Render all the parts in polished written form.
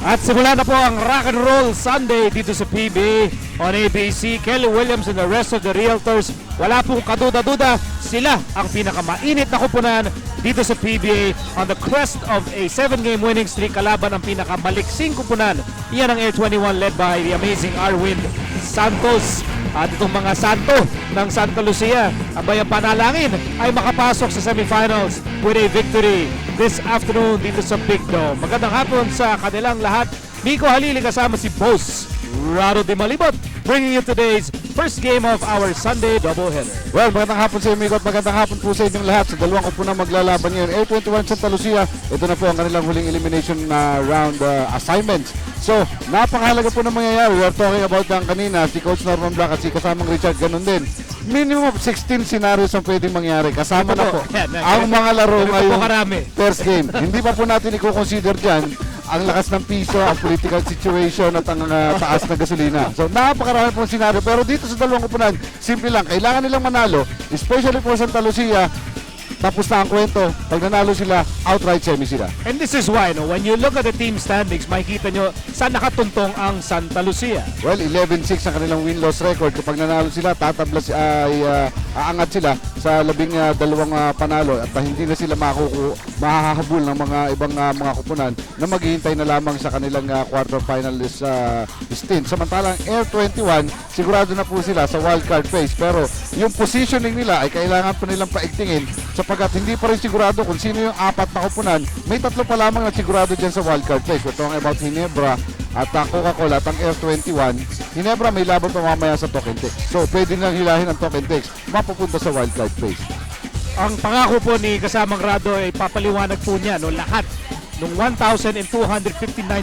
At simula na po ang Rock and Roll Sunday dito sa PBA on ABC. Kelly Williams and the rest of the Realtors, wala pong kaduda-duda, sila ang pinakamainit na kupunan dito sa PBA on the crest of a 7-game winning streak kalaban ang pinakamaliksing kupunan. Iyan ang Air 21 led by the amazing Arwin Santos. At itong mga santo ng Santa Lucia, abay ang panalangin ay makapasok sa semifinals with a victory this afternoon dito sa Big Dome. Magandang hapon sa kanilang lahat. Miko Halili kasama si Boss Rado Di Malibot, bringing you today's first game of our Sunday doubleheader. Well, magandang hapon sa Miko at magandang hapon po sa inyong lahat. Sa dalawang kupunang maglalaban ngayon, Air 21 Santa Lucia. Ito na po ang kanilang huling elimination round assignments. So, napakahalaga po na mangyayari. We are talking about ang kanina, si Coach Norman Black at si kasamang Richard, ganun din. Minimum of 16 scenarios ang pwedeng mangyari. Kasama na po ang mga laro ngayong first game. Hindi pa po natin i-consider dyan ang lakas ng piso, ang political situation at ang taas ng gasolina. So, napakarami pong scenario. Pero dito sa dalawang kupunan, simple lang. Kailangan nilang manalo, especially for Santa Lucia. Tapos na ang kwento. Pag nanalo sila, outright semi sila. And this is why, no, when you look at the team standings, makikita nyo saan nakatuntong ang Santa Lucia. Well, 11-6 ang kanilang win-loss record. Kapag nanalo sila, tatablas ay aangat sila sa labing-dalawang panalo at hindi na sila mahahabol ng mga ibang mga kupunan na maghihintay na lamang sa kanilang quarterfinalist stint. Samantalang Air 21, sigurado na po sila sa wildcard phase. Pero yung positioning nila ay kailangan pa nilang paigtingin sapagkat hindi pa rin sigurado kung sino yung apat na kupunan. May tatlo pa lamang na sigurado dyan sa wildcard phase. We're talking about Ginebra at Coca-Cola at ang Air 21. Ginebra may laban pa mamaya sa Token Tex. So pwede nang hilahin ang Token Tex mapupunta sa wildcard phase. Ang pangako po ni kasamang Rado ay papaliwanag po niya, no, lahat ng 1,259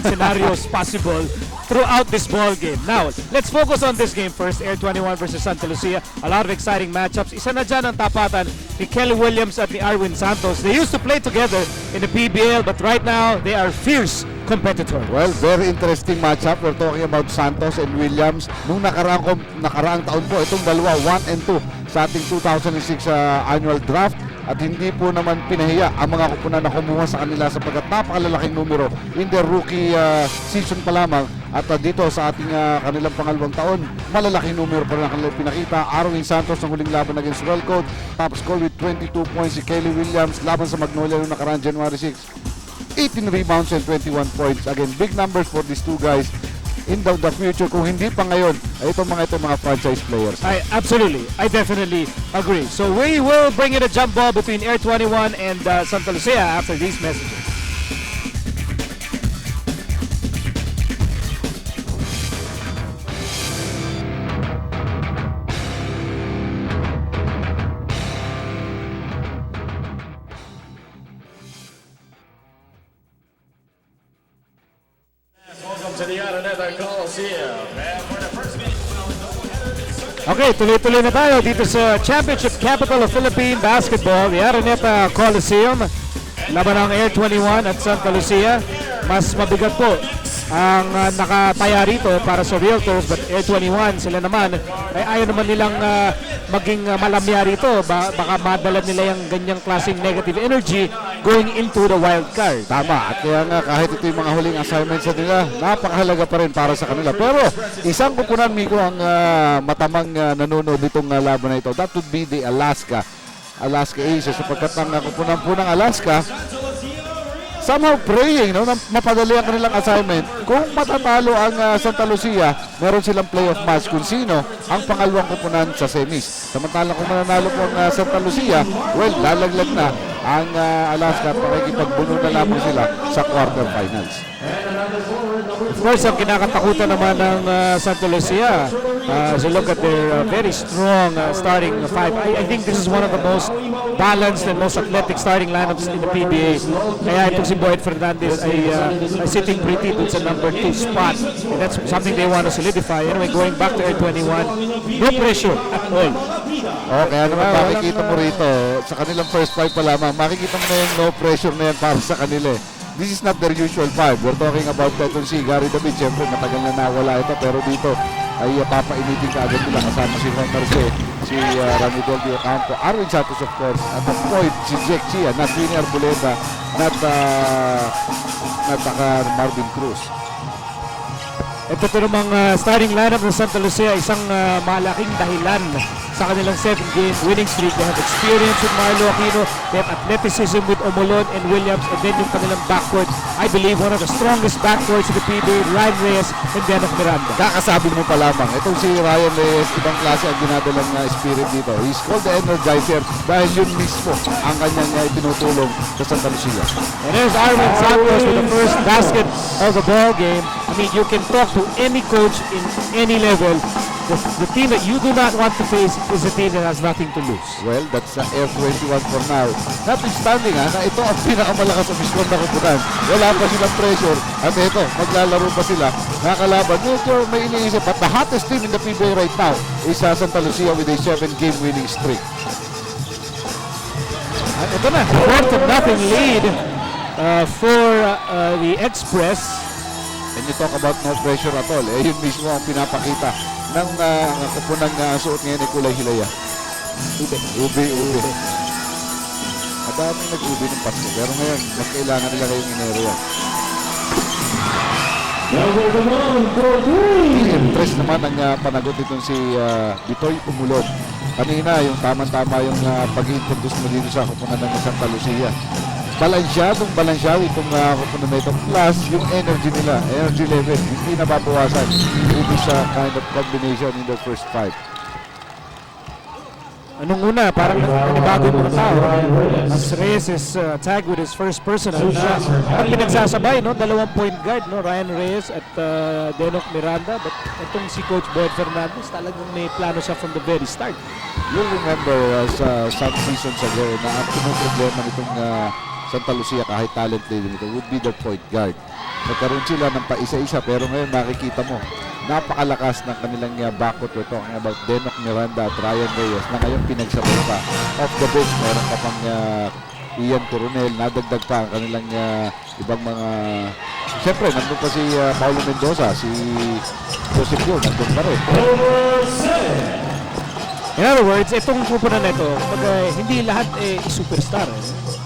scenarios possible throughout this ball game. Now, let's focus on this game first. Air 21 versus Santa Lucia. A lot of exciting matchups. Isa na dyan ang tapatan ni Kelly Williams at ni Arwin Santos. They used to play together in the PBL, but right now they are fierce competitors. Well, very interesting matchup. We're talking about Santos and Williams. Nung nakaraang taon po, itong dalawa, 1 and 2 sa ating 2006 annual draft. At hindi po naman pinahiya ang mga kupunan na kumuha sa kanila sapagkat napakalalaking numero in their rookie season pa lamang. At dito sa ating kanilang pangalawang taon, malalaking numero pa rin ang kanilang pinakita. Arwin Santos ang huling laban against Wellcoat. Top score with 22 points si Kelly Williams laban sa Magnolia noong nakaraan January 6. 18 rebounds and 21 points. Again, big numbers for these two guys in the future. Kung hindi pa ngayon, ay itong mga franchise players. Absolutely. I definitely agree. So we will bring in a jump ball between Air 21 and Santa Lucia after these messages. Okay, tuloy-tuloy na tayo dito sa Championship Capital of Philippine Basketball, the Araneta Coliseum. Laban ng Air 21 at Santa Lucia. Mas mabigat po ang nakataya rito para sa Realtors, but Air 21 sila naman ay ayaw naman nilang maging malamya rito. Baka madala nila yung ganyang klaseng negative energy going into the wild card. Tama, at kaya nga kahit ito yung mga huling assignments sa nila, napakahalaga pa rin para sa kanila. Pero isang kupunan, Miko, ang matamang nanonood nitong laban na ito. That would be the Alaska Aces, sapagkat ang kupunan po ng Alaska somehow praying, no, na mapadali ang kanilang assignment. Kung matatalo ang Santa Lucia, meron silang playoff match kung sino ang pangalawang kupunan sa semis. Samantalang kung mananalo po ang Santa Lucia, well, lalaglag na ang Alaska at makikipagbuno na lamang sila sa quarterfinals. Of course, ang kinakatakutan naman ng Santa Lucia, as you look at their very strong starting five, I think this is one of the most balanced and most athletic starting lineups in the PBA. Kaya itong si Boyd Fernandez ay sitting pretty dun sa number 2 spot. And that's something they want to solidify. Anyway, going back to Air 21, no pressure at all. Kaya naman makikita mo rito, sa kanilang first five pa lamang, makikita mo na yung no pressure na yan para sa kanila. This is not their usual five. We're talking about itong si Gary David. Siyempre, matagal na nawala ito. Pero dito ay papainitin ka agad nila kasama si Juan Marce, si Ramidol Di Ocampo, Arwin Santos of course, at the point, si Jack Chia, not Vinny Arboleda, not Marvin Cruz. Ito namang starting lineup ng Santa Lucia, isang malaking dahilan sa kanilang 7-game winning streak. They have experience with Marlo Aquino, they have athleticism with Omolon and Williams, and then yung kanilang backcourt, I believe one of the strongest backcourts in the PBA, Ryan Reyes and Denok Miranda. Kakasabi mo pa lamang, itong si Ryan Reyes, ibang klase ang dinadalang spirit dito. He's called the Energizer dahil yun mismo ang kanyang itinutulong sa Santa Lucia. And there's Arvin Santos with the first basket of the ball game. I mean, you can talk to any coach in any level. The team that you do not want to face is a team that has nothing to lose. Well, that's Air 21 for now. Notwithstanding na ito ang pinakamalakas sa Miskon na kupunan. Wala pa silang pressure. At ito, maglalaro pa sila. Nakalaban. Medyo may iniisip. But the hottest team in the PBA right now is Santa Lucia with a 7-game winning streak. At ito na, 1-0 lead for the Express. And you talk about no pressure at all. Yun mismo ang pinapakita ng kupunang suot ngayon ay kulay hilaya. Ube. Madaming nag-ube ng Pasko. Pero ngayon, mas kailangan nila ngayong Enero yan. Interest naman ang panagot nitong si Bitoy Umulog. Kanina, yung tama-tama yung pag-introduce mo dito sa kupunan ng Santa Lucia. Balansyado itong kupunan na ito. Plus, yung energy nila, energy level, hindi nababawasan. Ito sa kind of combination in the first 5. Anong una, parang nanibago yung mga tao. As Reyes is tagged with his first personal. At pinagsasabay, no? 2-point guard, no? Ryan Reyes at Denok Miranda. But itong si Coach Boyd Fernandez, talagang may plano siya from the very start. You'll remember some seasons ago na ang problema nitong Santa Lucia kahit talent level nito would be the point guard. Nagkaroon sila ng paisa-isa pero ngayon makikita mo napakalakas ng kanilang backcourt. We're talking about Denok Miranda at Ryan Reyes na ngayon pinagsabay pa. Off the bench, meron pa pang Ian Coronel, nadagdag pa ang kanilang ibang mga... Siyempre, nandun pa si Paulo Mendoza, si Joseph Yun, nandun pa rin. In other words, itong kupunan na ito, hindi lahat superstar.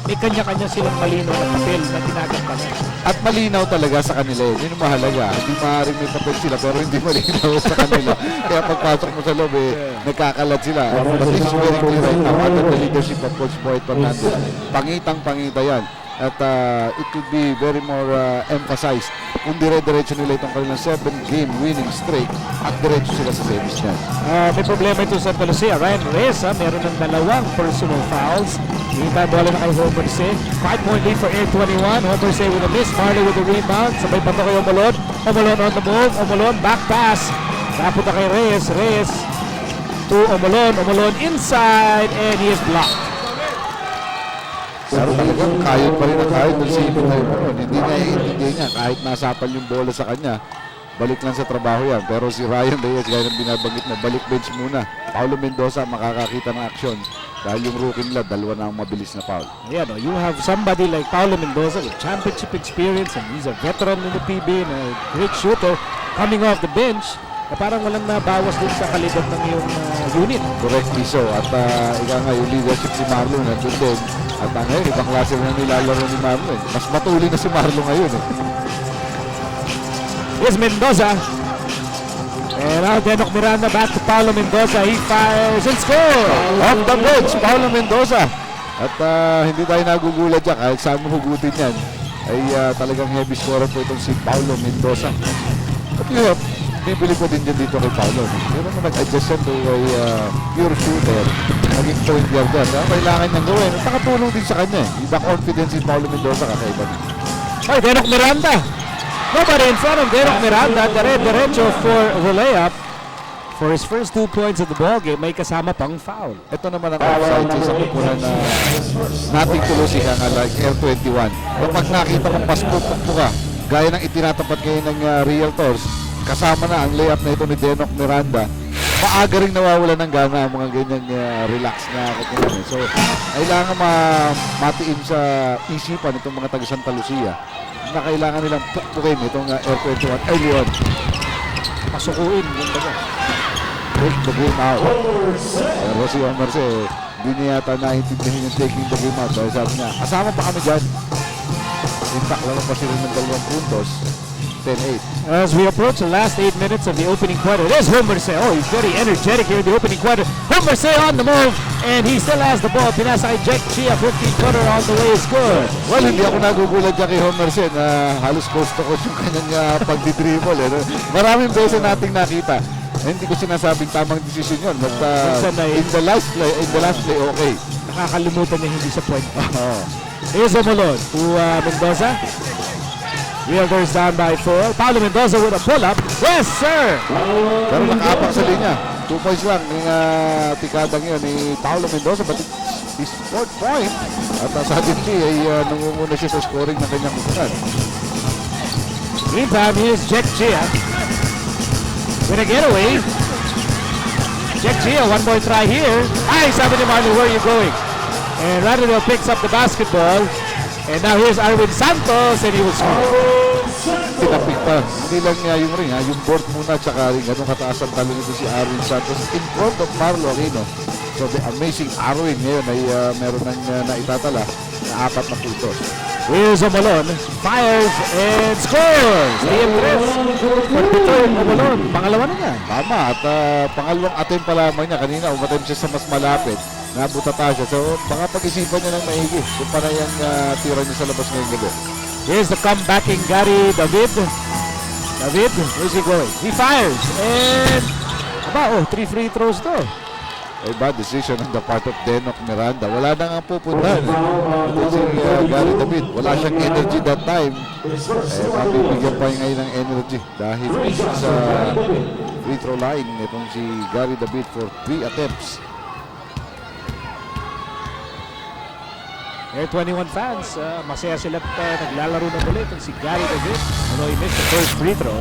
May kanya-kanya silang malinaw na papel na ginagampanan. At malinaw talaga sa kanila yun. Yun ang mahalaga. Hindi maaaring may papel sila pero hindi malinaw sa kanila. Kaya pagpasok mo sa loob, nagkakalat sila. But this is very clear right now under the leadership of Coach Boyd Fernandez. Pangitang-pangita yan. At it could be very more emphasized kung dire-diretso nila itong kanilang 7-game winning streak at diretso sila sa semis niyan. May problema ito sa Santa Lucia. Ryan Reyes, meron ng 2 personal fouls. Hindi ba bola na kay Homer C. 5-point lead for Air 21. Homer C with a miss. Marley with the rebound. Sabay pa ito kay Omolon. Omolon on the move. Omolon back pass. Napunta kay Reyes. Reyes to Omolon. Omolon inside and he is blocked. Pero talagang kayod pa rin ang kayod ng sipin na yun. Hindi niya kahit nasapal yung bola sa kanya, balik lang sa trabaho yan. Pero si Ryan Reyes, gaya ng binabanggit mo, balik bench muna. Paulo Mendoza makakakita ng aksyon dahil yung rookie nila, 2 na ang mabilis na foul. Yeah, no, you have somebody like Paulo Mendoza with championship experience and he's a veteran in the PB and a great shooter coming off the bench na parang walang nabawas din sa kalidad ng iyong unit. Correctly so. At ika nga yung leadership si Marlon nandun din. At ngayon, ibang klase na nilalaro ni Marlon. Mas matuli na si Marlon ngayon. Here's Mendoza. And now Denok Miranda back to Paulo Mendoza. He fires and scores! Off the bench, Paulo Mendoza. At hindi tayo nagugulat dyan. Kahit saan mo hugutin yan, ay talagang heavy scorer po itong si Paulo Mendoza. At yun, bibili ko din dyan dito kay Paulo. Pero mo nag-adjust yan to a pure shooter. Naging point guard yan. Kailangan niyang gawin. At nakatulong din sa kanya. Iba confidence si Paulo Mendoza kakaiba niya. Ay, Denok Miranda. Nobody in front of Denok Miranda. Diretso for the layup. For his first 2 points of the ball game, may kasama pang foul. Ito naman ang offside sa isang kupunan na nating tulusi nga like Air 21. Kapag nakita mong paspupukpo ka, gaya ng itinatapat ngayon ng Realtors, kasama na ang layup na ito ni Denok Miranda, maaga rin nawawala ng gana ang mga ganyang relax na kupunan. So, kailangan matiin sa isipan itong mga taga Santa Lucia na kailangan nilang pukpukin itong Air 21 early on. Pasukuin, yung baga. Take the game out. Pero si Omar C, hindi niya yata naintindihan yung taking the game out. Dahil sabi niya, kasama pa kami dyan. In fact, lamang pa sila ng 2 puntos. 10-8. As we approach the last 8 minutes of the opening quarter, there's Homerse. Oh, he's very energetic here in the opening quarter. Homerse on the move, and he still has the ball. Pinasa kay Jack Chia, 15-footer on the way is good. Well, hindi ako nagugulat dyan kay Homer Sen na halos coast to coast yung kanyang pagdi-dribble. Eh, no? Maraming beses nating nakita. Hindi ko sinasabing tamang desisyon yun. But in the last play, okay. Nakakalimutan niya hindi sa point. Oo. Here's Omolon to Mendoza. Realtors down by 4. Paulo Mendoza with a pull-up. Yes, sir! Pero nakaapak sa linya. 2 points lang yung tikadang yun ni Paulo Mendoza. But his 4th point. At suddenly ay nangunguna siya sa scoring ng kanyang kutukan. Meantime, here's Jack Chia. With a getaway. Jack Chia, one more try here. Ay, sabi ni Marlon, where are you going? And Radidel picks up the basketball. And now here's Arwin Santos, and he will score. Tinapik pa. Hindi lang niya yung ring, yung board muna tsaka ring. Ganun kataas ang talo nito si Arwin Santos in front of Marlo Aquino. So the amazing Arwin ngayon ay meron nang naitatala na 4 na puntos. Here's Omolon, fires and scores! TM3 for Pitoy Omolon. Pangalawa na niya. Tama, at pangalawang attempt pa lamang niya. Kanina umattempt siya sa mas malapit. Nabutata siya. So baka pag-isipan niya ng maigi kung para yung tira niya sa labas ngayong gabi. Here's the comebacking Gary David. David, where's he going? He fires and 3 free throws to. Ay bad decision on the part of Denok Miranda. Wala na nga pupunta. Ito si Gary David. Wala siyang energy that time. Mabibigyan pa ngayon ng energy dahil sa free throw line itong si Gary David for 3 attempts. Air 21 fans, masaya sila at naglalaro na ulit si Gary David. Although he missed the first free throw.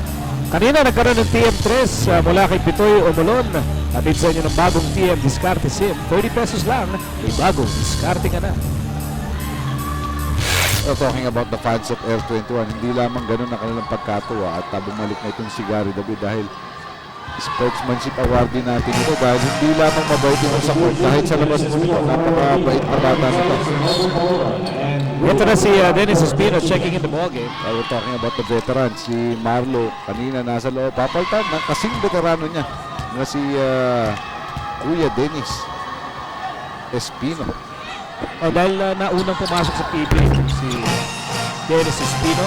Kanina nagkaroon ng TM3 mula kay Pitoy Omolon. Atid sa inyo ng bagong TM Discarte SIM. 30 pesos lang, may bagong diskarte ka na. Talking about the fans of Air 21, hindi lamang ganun ang kanilang pagkatuwa at bumalik na itong si Gary David dahil sportsmanship award din natin ito dahil hindi lamang mabait yung sa court kahit sa labas mo nito, napakabait na bata nito. Ito na si Dennis Espino checking in the ballgame. We're talking about the veterans. Si Marlo kanina nasa loob. Papaltan ng kasing veterano niya na si Kuya Dennis Espino. Dahil naunang pumasok sa PB si Dennis Espino.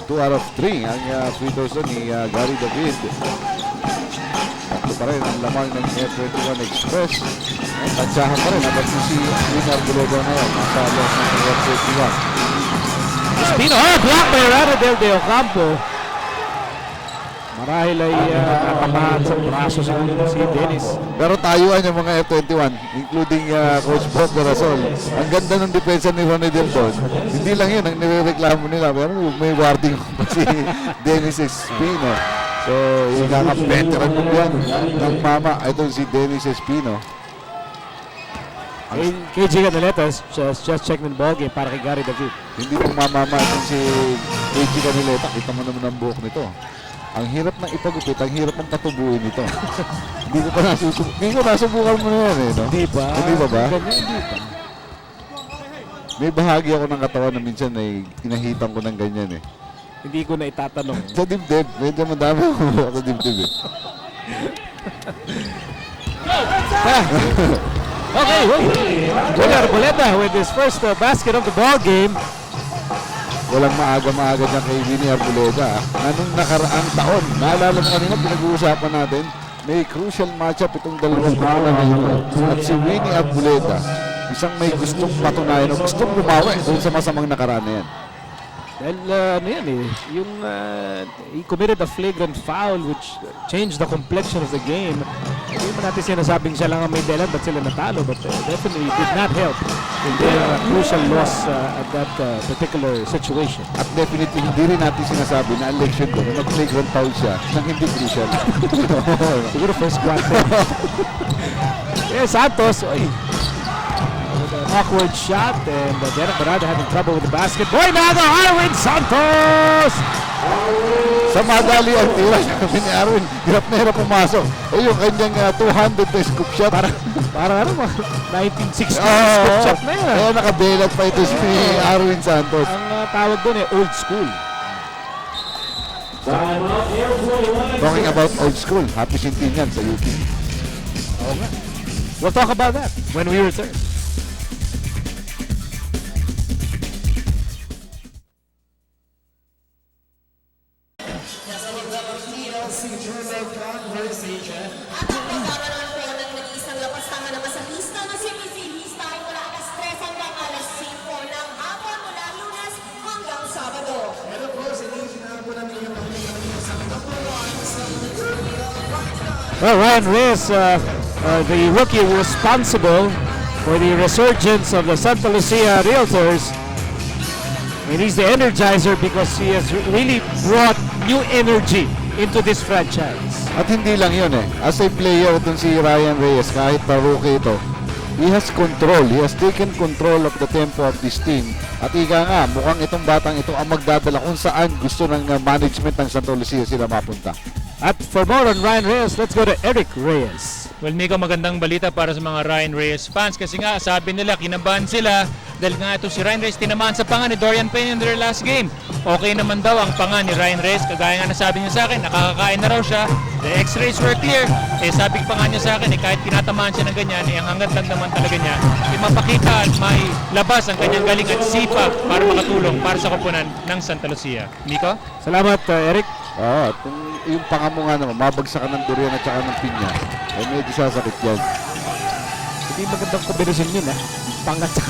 2 out of 3 ang free throws doon ni Gary David. Tatlo pa rin ang lamang ng Air 21 Express. At tansyahan pa rin. Abad si Winar Buloga ngayon. Nasa alas ng Air 21. Espino, block by Radidel de Ocampo. Marahil ay nakamahan sa braso si Dennis. Pero tayuan yung mga F21, including Coach Bob Garasol. Ang ganda ng depensa ni Ronnie Del Don. Hindi lang yun ang nirereklamo nila. Pero may warding pa si Dennis Espino. So, yung kaka-veteran mo yan ng mama. Ito si Dennis Espino. KJ Canaletas just checking the ballgame para kay Gary David. Hindi pong mamama itong si KJ Canileta. Kita mo naman ang buhok nito. Ang hirap ng ipagupit, ang hirap ng patubuin nito. Hindi ko pa nasusubukan. Hindi ko nasubukan mo na yan eh, no? Hindi ba? Hindi ba ba? Ganyan, hindi pa. May bahagi ako ng katawan na minsan ay inahitan ko ng ganyan eh. Hindi ko na itatanong. Sa dibdib, medyo madami ako sa dibdib eh. Okay, Junior Arboleda with his first basket of the ball game. Walang maaga-maaga dyan kay Winnie Arboleda. Nung nakaraang taon, naalala mo kanina, pinag-uusapan natin, may crucial matchup itong dalawang pumula ngayon. At si Winnie Arboleda, isang may gustong patunayan o gustong bumawi doon sa masamang nakaraan na yan. Dahil ano yan eh, yung he committed a flagrant foul which changed the complexion of the game. Hindi mo natin sinasabing siya lang ang may dahilan ba't sila natalo, but definitely did not help in their crucial loss at that particular situation. At definitely hindi rin natin sinasabi na election doon na nag-flagrant foul siya nang hindi crucial. Siguro first quarter. Santos, oy. Awkward shot and Derek Barada having trouble with the basket. Boy, now Arwin Santos! Sa madali ang tira kami ni Arwin, hirap na hirap pumasok. Yung kanyang 200 na scoop shot. Parang ano mo, 1960 Oo, scoop shot na yan. kaya nakabelat pa ito si Arwin Santos. Ang tawag doon old school. Talking about old school, happy sintin yan sa UP. We'll talk about that when we return. At ang magkakaroon po ng nag-iisang lapas tama na masahista na si Missy tayo mula alas 3 hanggang alas 5 ng hapon mula Lunes hanggang Sabado. Well, Ryan Reyes, the rookie responsible for the resurgence of the Santa Lucia Realtors. And he's the energizer because he has really brought new energy into this franchise. At hindi lang yun as a player dun si Ryan Reyes, kahit pa rookie ito, he has control, he has taken control of the tempo of this team. At ika nga, mukhang itong batang ito ang magdadala kung saan gusto ng management ng Santa Lucia sila mapunta. At for more on Ryan Reyes, let's go to Eric Reyes. Well, Nico, magandang balita para sa mga Ryan Reyes fans kasi nga sabi nila kinabahan sila dahil nga ito si Ryan Reyes tinamaan sa panga ni Dorian Peña in their last game. Okay naman daw ang panga ni Ryan Reyes, kagaya nga nasabi niya sa akin, nakakakain na raw siya. The x-rays were clear. Sabi pa nga niya sa akin, kahit tinatamaan siya ng ganyan, ang hanggat lang naman talaga niya, mapakita at may labas ang kanyang galing at sipa para makatulong para sa koponan ng Santa Lucia. Nico? Salamat, Eric. At kung yung panga mo nga naman, mabagsakan ng durian at saka ng pinya, ay medyo sasakit yan. Hindi magandang kombinasyon yun, Pangat sa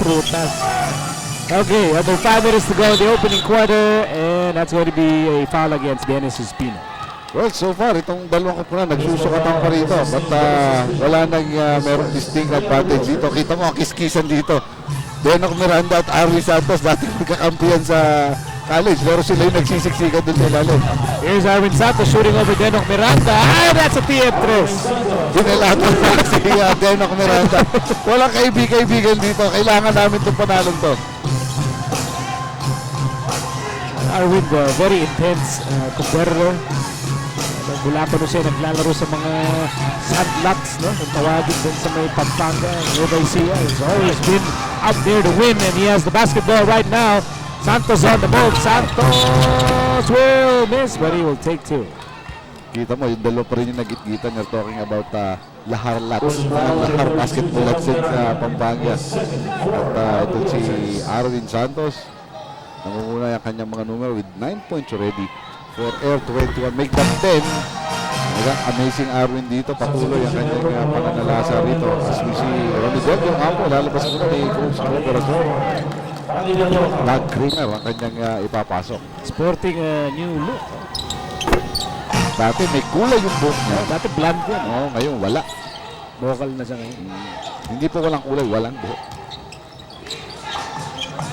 prutas. Okay, under 5 minutes to go in the opening quarter, and that's going to be a foul against Dennis Espino. Well, so far, itong dalawang koponan, nagsusukatan pa rito. But wala nang merong distinct advantage dito. Kita mo, ang kiskisan dito. Denok Miranda at Arlie Santos, dating magkakampiyan sa college, pero sila yung nagsisiksikan doon sa ilalim. Here's Arvin Santos shooting over Denok Miranda. Ah, that's a TF3. Dinelatan na si Denok Miranda. Walang kaibigan dito. Kailangan namin itong panalong to. Arvin, very intense competitor. Mula pa nun siya naglalaro sa mga sandlots, kung tawagin din sa may Pampanga, Nueva Ecija. He's always been out there to win, and he has the basketball right now. Santos on the move. Santos will miss, but he will take two. Kita mo, yung dalawa pa rin yung nagitgitan. You're talking about Lahar Lats, Lahar Basketball Lats sa Pampanga. At ito si Arvin Santos. Nangunguna yung kanyang mga numero with 9 points already for Air 21. Make that 10. Amazing Arvin dito. Patuloy ang kanyang pananalasa rito. As we see, Ronnie Del, yung apo, lalabas ko na ni Coach Cooperator. Black Creamer ang kanyang ipapasok. Sporting a new look. Dati may kulay yung buhok niya. Dati blonde yan. Ngayon wala. Vocal na siya ngayon. Hindi po walang kulay, walang buhok.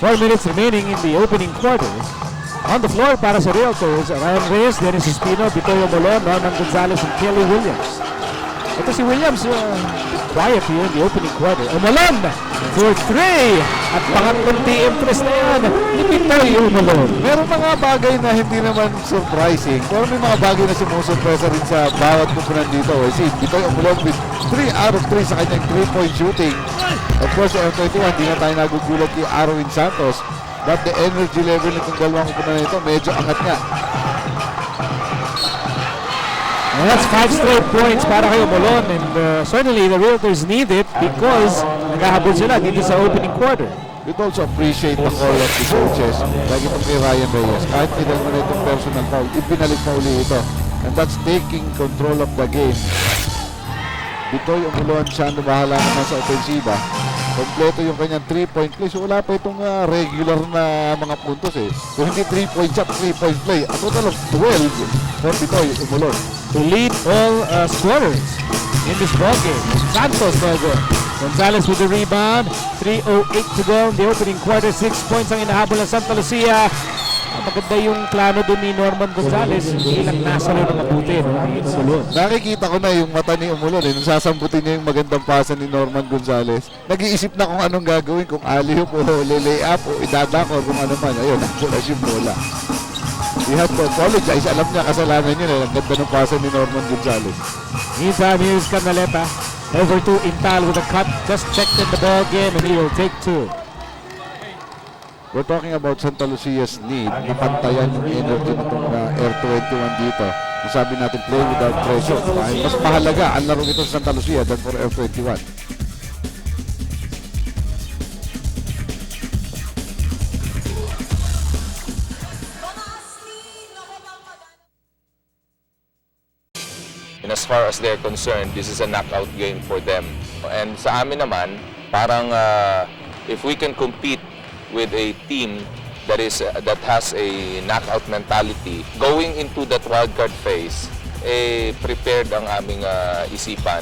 4 minutes remaining in the opening quarter. On the floor para sa Realtors, Ryan Reyes, Dennis Espino, Vitorio Molon, Norman Gonzalez, and Kelly Williams. Ito si Williams, quiet here in the opening quarter. Molon for 3. At pangatlong TM3 na yan ni Vitorio Molon. Meron mga bagay na hindi naman surprising, pero may mga bagay na sumusurpresa rin sa bawat kupunan dito. Si Vitorio Molon with 3 out of 3 sa kanyang 3-point shooting. Of course, sa M21, hindi na tayo nagugulat kay Arvin Santos. But the energy level nitong dalawang kupunan nito, medyo angat nga. And that's 5 straight points para kay Molon, and certainly the Realtors need it because naghahabol sila dito sa opening quarter. We'd also appreciate the call of the coaches like itong kay Ryan Reyes. Kahit pinag mo na itong personal foul, ibinalik pa uli ito. And that's taking control of the game. Bitoy Umulon siya ang bahala naman sa ofensiba. Kompleto yung kanyang 3-point play. So wala pa itong regular na mga puntos Kung hindi 3-point shot, 3-point play. A total of 12 for Bitoy Umulon. To lead all scorers in this ballgame. Santos no good. Gonzalez with the rebound. 3:08 to go in the opening quarter. 6 points ang inahabol ng Santa Lucia. maganda yung plano doon ni Norman Gonzalez. Hindi lang nasa rin ng mabuti. No? Umulon. Nakikita ko na yung mata ni Umulon. Nung sasambutin niya yung magandang pasa ni Norman Gonzalez, nag-iisip na kung anong gagawin, kung alley-oop o lay up o idadak o kung ano man. Ayun, nakulas yung bola. We have to apologize. Alam niya, kasalanan niya. Ang ganda ng pasa ni Norman Gonzalez. Meantime, here's Canaleta. Over to Intal with a cut. Just checked in the ball game and he will take 2. We're talking about Santa Lucia's need na pantayan yung energy nitong Air 21 dito. Sabi natin, play without pressure. Dahil mas mahalaga ang laro ito sa Santa Lucia than for Air 21. And as far as they're concerned, this is a knockout game for them. And sa amin naman, parang if we can compete with a team that has a knockout mentality, going into that wildcard phase, prepared ang aming isipan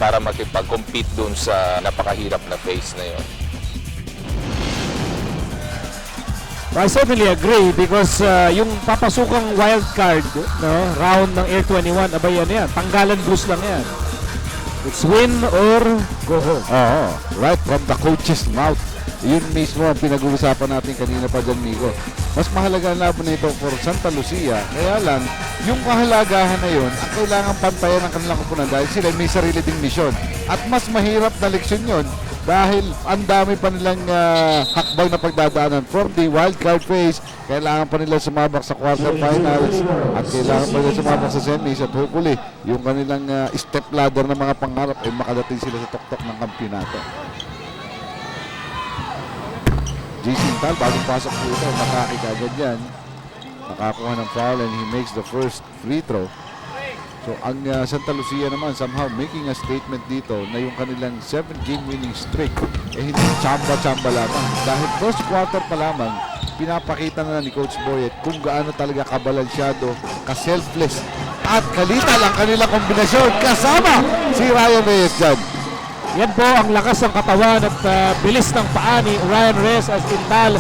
para makipag-compete dun sa napakahirap na phase na yun. I certainly agree because yung papasukang wild card, no, round ng Air 21, abay yan. Tanggalan boost lang yan. It's win or go home. Oo, right from the coach's mouth. Yun mismo ang pinag-uusapan natin kanina pa dyan, Nico. Mas mahalaga ang laban na ito for Santa Lucia. Kaya lang, yung kahalagahan na yun, ang kailangan pantayan ng kanilang kupunan dahil sila may sarili ding misyon. At mas mahirap na leksyon yun dahil ang dami pa nilang hakbang na pagdadaanan from the wildcard phase. Kailangan pa nila sumabak sa quarterfinals at kailangan pa nila sumabak sa semis at hopefully yung kanilang step ladder na mga pangarap ay makadating sila sa tuktok ng kampyonato. JC Intal, bagong pasok po ito, nakakik agad yan. Nakakuha ng foul and he makes the first free throw. So ang Santa Lucia naman somehow making a statement dito na yung kanilang 7-game winning streak hindi chamba-chamba lamang. Dahil first quarter pa lamang, pinapakita na ni Coach Boyet kung gaano talaga kabalansyado, ka-selfless at kalital ang kanilang kombinasyon kasama si Ryan Reyes dyan. Yan po ang lakas ng katawan at bilis ng paa ni Ryan Reyes as Intal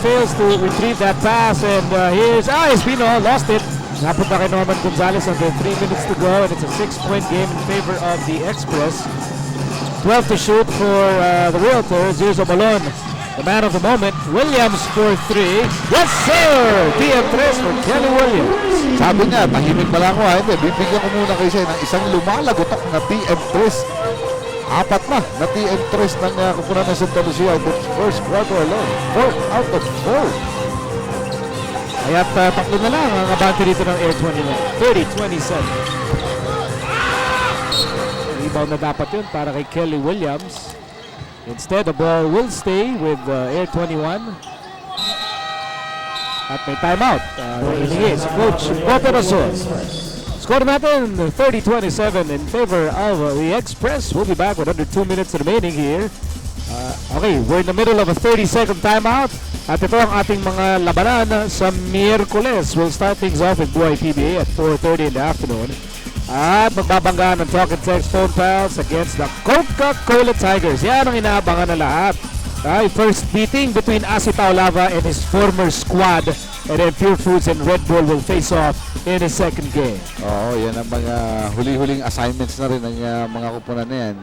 fails to retrieve that pass and here's Espino lost it. Napunta kay Norman Gonzalez under 3 minutes to go and it's a 6-point game in favor of the Express. 12 to shoot for the Realtors. Here's Omalon, the man of the moment. Williams for 3. Yes sir! TM3 for Kelly Williams. Sabi niya, tahimik pala ako ha. Hindi, bibigyan ko muna kayo siya ng isang lumalagotok na TM3. Apat na TM3 ng kupunan ng Santa Lucia in the first quarter alone. 4 out of 4. Kaya tatlo na lang ang abante dito ng Air 21. 30-27. Rebound na dapat yun para kay Kelly Williams. Instead, the ball will stay with Air 21. At may timeout. Iningi si Coach Bote Rason. Score natin 30-27 in favor of the Express. We'll be back with under 2 minutes remaining here. Okay, we're in the middle of a 30-second timeout. At ito ang ating mga labanan sa Miyerkules. We'll start things off with Buhay PBA at 4:30 in the afternoon. At magbabanggaan ng Talk and Text Phone Pals against the Coca-Cola Tigers. Yan ang inaabangan na lahat. First meeting between Asi Taulava and his former squad. And then Pure Foods and Red Bull will face off in his second game. Oo, yan ang mga huli-huling assignments na rin ng mga kupunan na yan.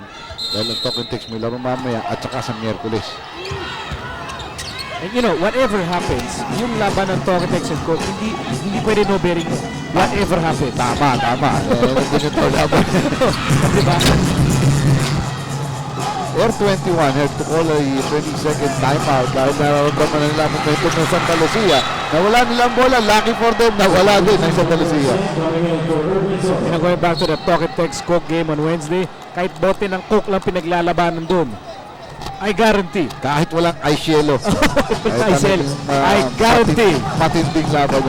Dahil ang Talk and Text may laro mamaya at saka sa Miyerkules. And you know, whatever happens, yung laban ng Talk and Text and Coach, hindi pwede no bearing whatever happens. Tama. Nandun ito laban. Diba? Air 21 had to call a 20-second timeout dahil nararamdaman na nila ang momentum ng Santa Lucia. Nawala nilang bola, lucky for them, nawala din ng Santa Lucia. And going back to the Talk and Text Coke game on Wednesday, kahit bote ng Coke lang pinaglalabanan dun, I guarantee. Kahit walang ice yellow. I guarantee. Matinding laban.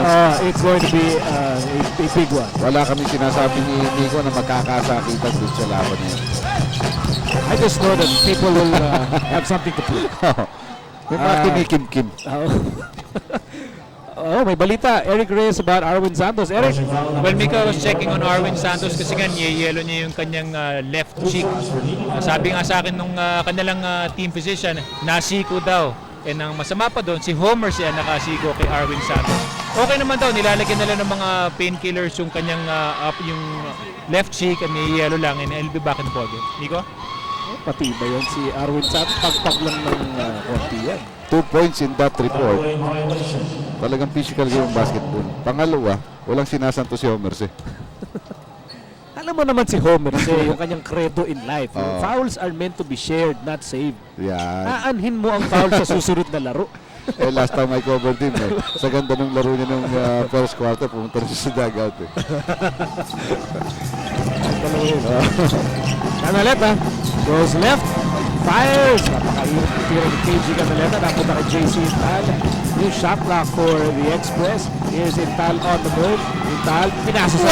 It's going to be a big one. Wala kami sinasabi ni Nico na magkakasakitan dun sa laban niya. I just know that people will have something to prove. May mga kinikim-kim. Oh, may balita. Eric Reyes about Arwin Santos. Eric? Well, Mika was checking on Arwin Santos kasi nga niyayelo niya yung kanyang left cheek. Sabi nga sa akin nung kanilang team physician, nasiko daw. And ang masama pa doon, si Homer siya nakasigo kay Arwin Santos. Okay naman daw, nilalagyan nila ng mga painkillers yung kanyang yung left cheek and may yellow lang and he'll be back in the ballgame. Nico? Pati ba yan si Arwin Santos? Pagpag lang ng konti yan. 2 points in that report. Talagang physical game ang basketball. Pangalawa, walang sinasanto si Homer eh. Alam mo naman si Homer kasi yung kanyang credo in life. Yung fouls are meant to be shared, not saved. Yan. Aanhin mo ang foul sa susunod na laro. Last time I covered him sa ganda ng laro niya nung first quarter, pumunta rin siya sa dugout Canaleta goes left, fires. Napakahirap tira ni KG Canaleta. Napunta kay JC Intal. New shot clock for the Express. Here's Intal on the move. Intal, pinasa sa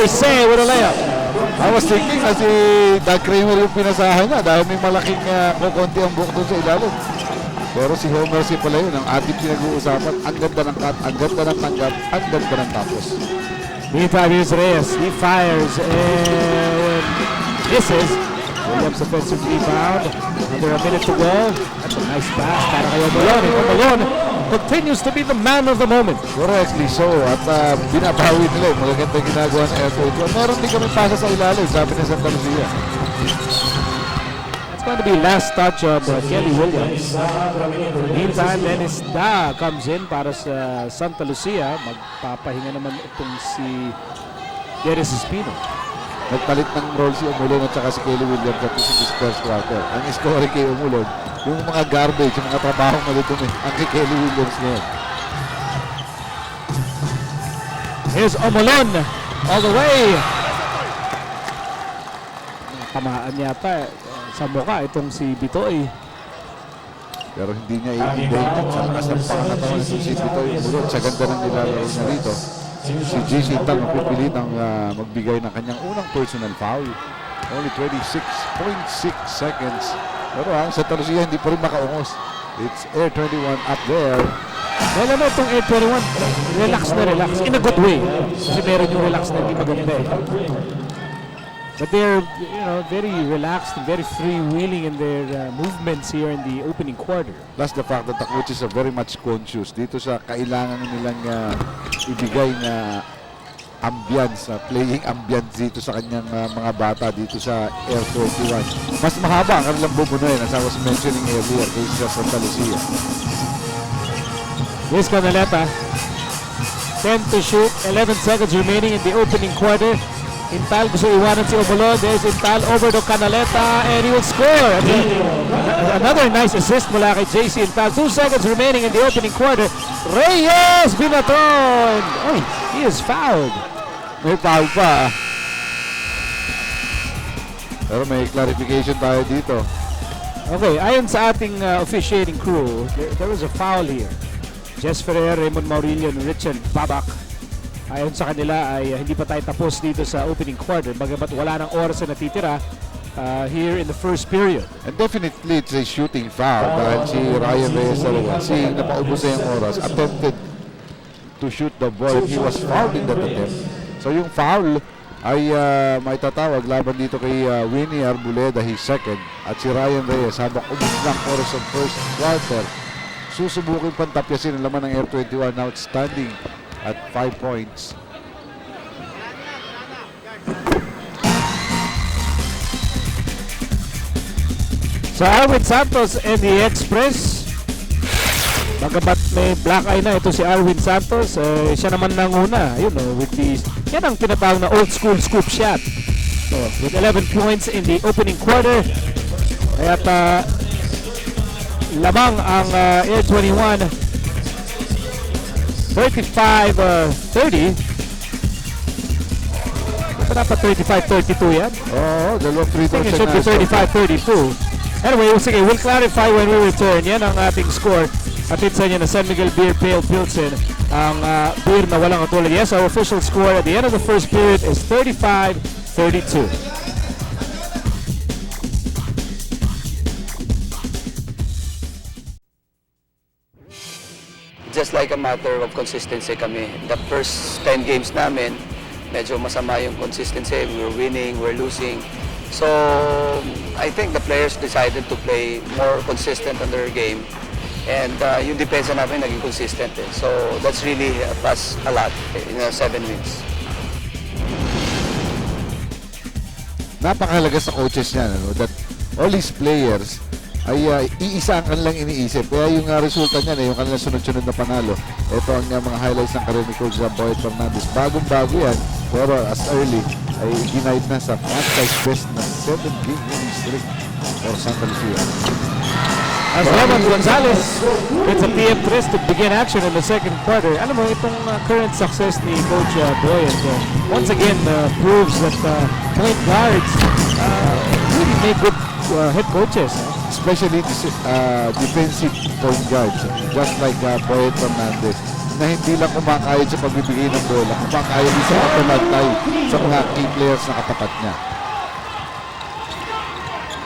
Say with a layup. I was thinking na si Doug Kramer yung pinasahan niya dahil may malaking kukunti ang buhok doon sa ilalim. Pero si Homer si pala yun, ang ating pinag-uusapan. Ang ganda ng cut, ang ganda ng tanggap, ang ganda ng tapos. Meantime, here's Reyes. He fires and misses. Williams offensive rebound. Under a minute to go. That's a nice pass para kay Omolon. Omolon continues to be the man of the moment. Correctly so. At binabawi nila yung magaganda ginagawa ng airport. Meron din kami pasa sa ilalim, sabi ni Santa Lucia. It's going to be last touch of Kelly Williams. Meantime, Dennis Da comes in para sa Santa Lucia. Magpapahinga naman itong si Dennis Espino. Nagpalit ng role si Umulon at saka si Kelly Williams at si first quarter. Ang scoring kay Umulon, yung mga garbage, yung mga trabaho malutong ang kay Kelly Williams ngayon. Here's Omolon all the way. Tamaan yata sa mukha itong si Bitoy. Pero hindi niya i-indicate sa lakas ng pangatawan ng si Bitoy Umulon. Sa ganda ng nilalaro niya rito. Si JC Intal mapipilitang magbigay ng kanyang unang personal foul. Only 26.6 seconds. Pero sa Talusia hindi pa rin makaungos. It's Air 21 up there. Alam mo itong 821, relax na relax. In a good way. Kasi meron yung relax na hindi maganda eh. But they're very relaxed and very freewheeling in their movements here in the opening quarter. Plus the fact that the coaches are very much conscious dito sa kailangan nilang ibigay na ambience, playing ambience dito sa kanyang mga bata dito sa Air 21. Mas mahaba ang kanilang bubunuin as I was mentioning earlier kaysa sa Santa Lucia. Here's Canaleta. 10 to shoot, 11 seconds remaining in the opening quarter. Intal gusto iwanan si Omolon. There's Intal over to Canaleta and he will score. Another nice assist mula kay JC Intal. 2 seconds remaining in the opening quarter. Reyes binaton. Oh, he is fouled. May foul pa. Pero may clarification tayo dito. Okay, ayon sa ating officiating crew, there was a foul here. Jess Ferrer, Raymond Maurilio, and Richard Babak. Ayon sa kanila ay hindi pa tayo tapos dito sa opening quarter. Bagamat wala nang oras na natitira here in the first period. And definitely it's a shooting foul dahil si Ryan Reyes si napaubos na yung oras, attempted to shoot the ball. He was fouled in that attempt. So yung foul ay may tatawag laban dito kay Winnie Arboleda, his second. At si Ryan Reyes habang ubos ng oras ng first quarter, susubukin pantapyasin ang laman ng Air 21 now standing at 5 points. So Arwin Santos and the Express, bagamat may black eye na ito si Arwin Santos, siya naman nanguna, with these, yan ang tinatawag na old school scoop shot. So with 11 points in the opening quarter, kaya't lamang ang Air 21 35-30. Dapat 35-32 yan. Oo, dalawang free throws It should be 35-32. Anyway, sige, we'll clarify when we return. Yan ang ating score. Atid sa inyo na San Miguel Beer Pale Pilsen. Ang beer na walang katulad. Yes, our official score at the end of the first period is 35-32. Just like a matter of consistency kami. The first 10 games namin, medyo masama yung consistency. We're winning, we're losing. So, I think the players decided to play more consistent on their game. And yung depensa namin naging consistent. So that's really plus a lot in 7 wins. Napakahalaga sa coaches niya, ano, that all these players ay iisa ang kanilang iniisip. Kaya yung resulta niyan, yung kanilang sunod-sunod na panalo. Ito ang mga highlights ng career ni Coach Boyd Fernandez. Bagong-bago yan, pero as early ay ginayad na sa franchise best na 7-game winning streak for Santa Lucia. As Roman Gonzalez gets a PM3 to begin action in the second quarter. Alam mo, itong current success ni Coach Boyd once again proves that point guards really make good head coaches. Especially defensive point guards, just like Boyd Fernandez, na hindi lang kumakayod sa pagbibigay ng bola, kumakayod din sa pagpapantay sa mga key players na katapat niya.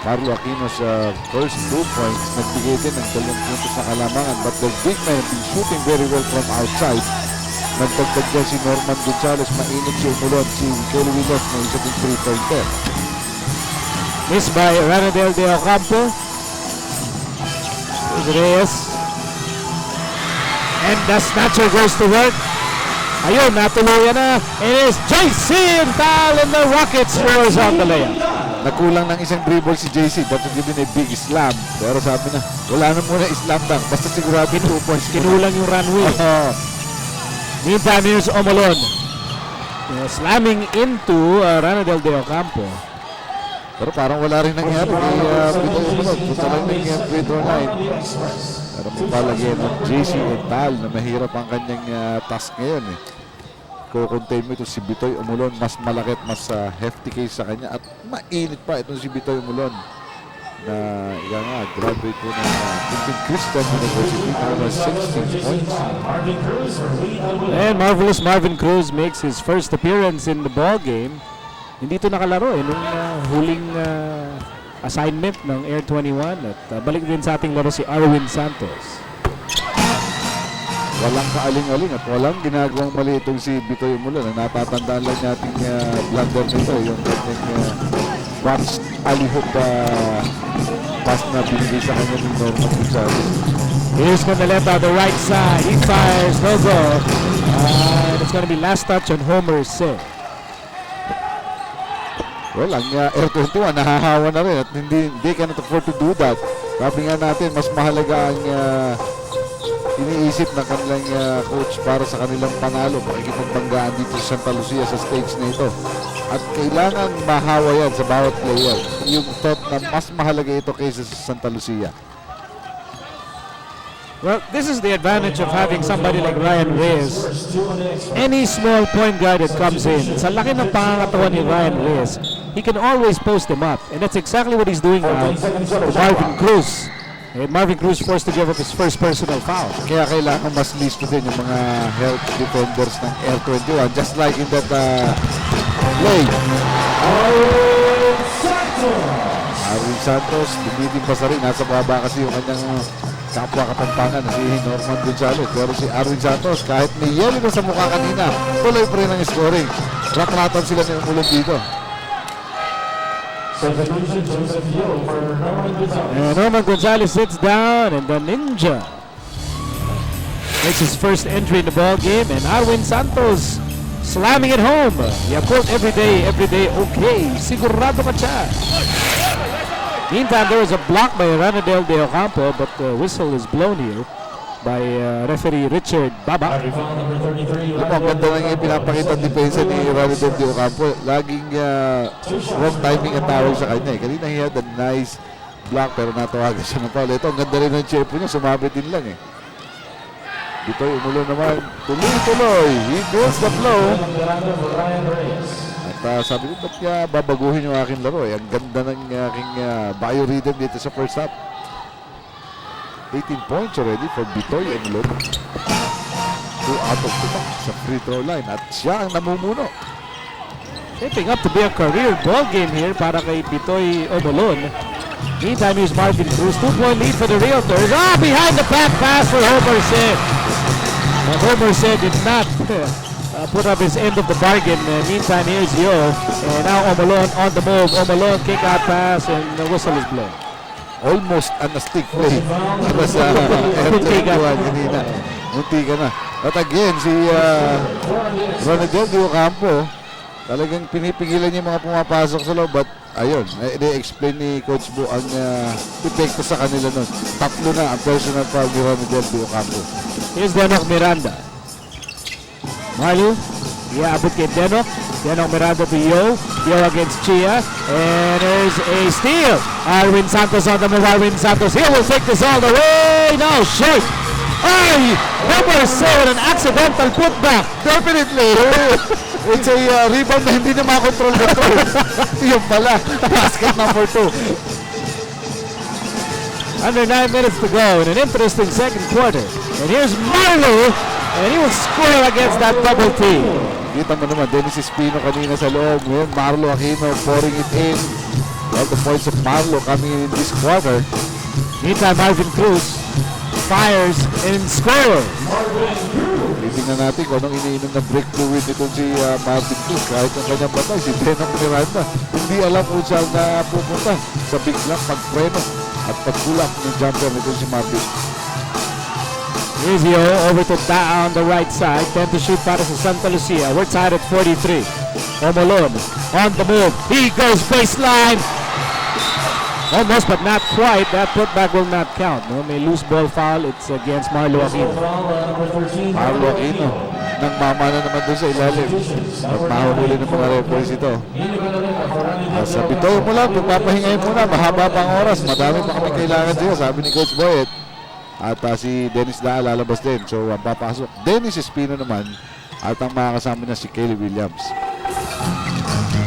Carlo Aquino's first 2 points, nagbigay din ng 2 puntos na kalamangan, but the big man been shooting very well from outside. Nagdagdag dyan si Norman Gonzalez, mainit si Umulon, si Kelly Williams na isa din 3-pointer. Missed by Ranadel de Ocampo. Here's Reyes. And the snatcher goes to work. Ayun, natuluyan na. It is JC Intal and the Rockets scores on the layup. Nakulang ng isang dribble si JC, that would give him a big slam. Pero sabi na, wala na muna slam dunk, basta sigurado 2 points. Kinulang yung runway. Meantime, here's Omolon. Slamming into Ranadel de Ocampo. Pero parang wala rin nangyari. Pito umunod. Punta lang ng free throw line. Pero mapalagyan ng JC Intal na mahirap ang kanyang task ngayon. Kukontain mo ito si Bitoy Umulon. Mas malaki at mas hefty case sa kanya. At mainit pa itong si Bitoy Umulon. Na graduate po ng Christian University. Now 16 points. And marvelous Marvin Cruz makes his first appearance in the ball game. Hindi ito nakalaro nung huling assignment ng Air 21 at balik din sa ating laro si Arwin Santos. Walang kaaling-aling at walang ginagawang mali itong si Bitoy Umulon. Ang natatandaan lang natin blunder nito, yung kanyang box alley-hoop pass na binigay sa kanya ng Norman Gonzalez. Here's Canaleta on the right side. He fires, no go. And it's gonna be last touch on Homer Singh. Well, ang Air 21 nahahawa na rin at hindi cannot afford to do that. Sabi nga natin, mas mahalaga ang iniisip ng kanilang coach para sa kanilang panalo. Makikipagbanggaan dito sa Santa Lucia sa stage na ito. At kailangan mahawa yan sa bawat player. Yung thought na mas mahalaga ito kaysa sa Santa Lucia. Well, this is the advantage of having somebody like Ryan Reyes. Any small point guard that comes in, sa laki ng pangangatawan ni Ryan Reyes, he can always post them up. And that's exactly what he's doing now to Marvin Cruz. And Marvin Cruz forced to give up his first personal foul. Kaya kailangan mas listo din yung mga help defenders ng Air 21. Just like in that play. Arwin Santos, dumiding pa sa rin. Nasa baba kasi yung kanyang kapwa kapampangan na si Norman Gonzalez. Pero si Arwin Santos, kahit may yelo na sa mukha kanina, tuloy pa rin ang scoring. Ratratan sila ng ulong dito. And Norman Gonzalez sits down and the Ninja makes his first entry in the ball game. And Arwin Santos slamming it home. Yakult every day, okay. Sigurado ka siya. Meantime, there was a block by Ranadel de Ocampo, but the whistle is blown here by referee Richard Baba. Ang ganda lang yung pinapakita ang depensa ni Ranadel de Ocampo. Laging wrong timing ang tawag sa kanya. Kanina he had a nice block pero natawagan siya ng foul. Ito, ang ganda rin ng chepo niya. Sumabit din lang Bitoy Umulon naman. Tuloy-tuloy. He builds the flow. At sabi ko, ba't niya babaguhin yung aking laro? Ang ganda ng aking biorhythm dito sa first half. 18 points already for Bitoy Umulon. 2 out of 2 sa free throw line. At siya ang namumuno. Shaping up to be a career ball game here para kay Bitoy Umulon. Meantime, here's Marvin Cruz. 2-point lead for the Realtors. Behind the back pass for Homer Singh. But Homer Singh did not put up his end of the bargain. Meantime, here's Yo. And now Omolon on the move. Omolon kick out pass and the whistle is blown. almost an astig play para sa Air 21 kanina. Munti ka na. At again, si Ronaldel Di Ocampo, talagang pinipigilan niya yung mga pumapasok sa loob. But ayun, i-explain ni Coach Bo ang epekto sa kanila nun. Tatlo na ang personal foul ni Ronaldel Di Ocampo. Here's Denok Miranda. Marlo, iaabot kay Denok. Denok Miranda to Yo. Yo against Chia. And there's a steal. Arwin Santos on the move. Arwin Santos. He will take this all the way. No, short. Ay! Number 7, an accidental putback. Definitely. It's a rebound na hindi na makontrol na to. Yung pala. Basket number 2. Under 9 minutes to go in an interesting second quarter. And here's Marlo. And he will score against that double team. Kita mo naman, Dennis Espino kanina sa loob. Ngayon, Marlo Aquino pouring it in. All the points of Marlo coming in this quarter. Meantime, Marvin Cruz fires and scores. Titingnan natin kung anong iniinom ng break fluid nito si Marvin Cruz. Kahit ang kanyang batay, si Denok Miranda. Hindi alam kung saan na pupunta. Sa biglang pagpreno at pagkulak ng jumper nito si Marvin. Here's Yo over to down the right side. 10 to shoot para sa Santa Lucia. We're tied at 43. Omolon on the move. He goes baseline. Almost but not quite. That putback will not count. No? May loose ball foul. It's against Marlo Aquino. Marlo Aquino nang mamana naman doon sa ilalim. At mahuli ng mga referees ito. Sa bitaw mo lang, pagpapahingayin muna. Mahaba pa ang oras. Madami pa kami kailangan dito, sabi ni Coach Boyet. At si Dennis Daa lalabas din. So papasok. Dennis Espino naman. At ang makakasama niya si Kelly Williams.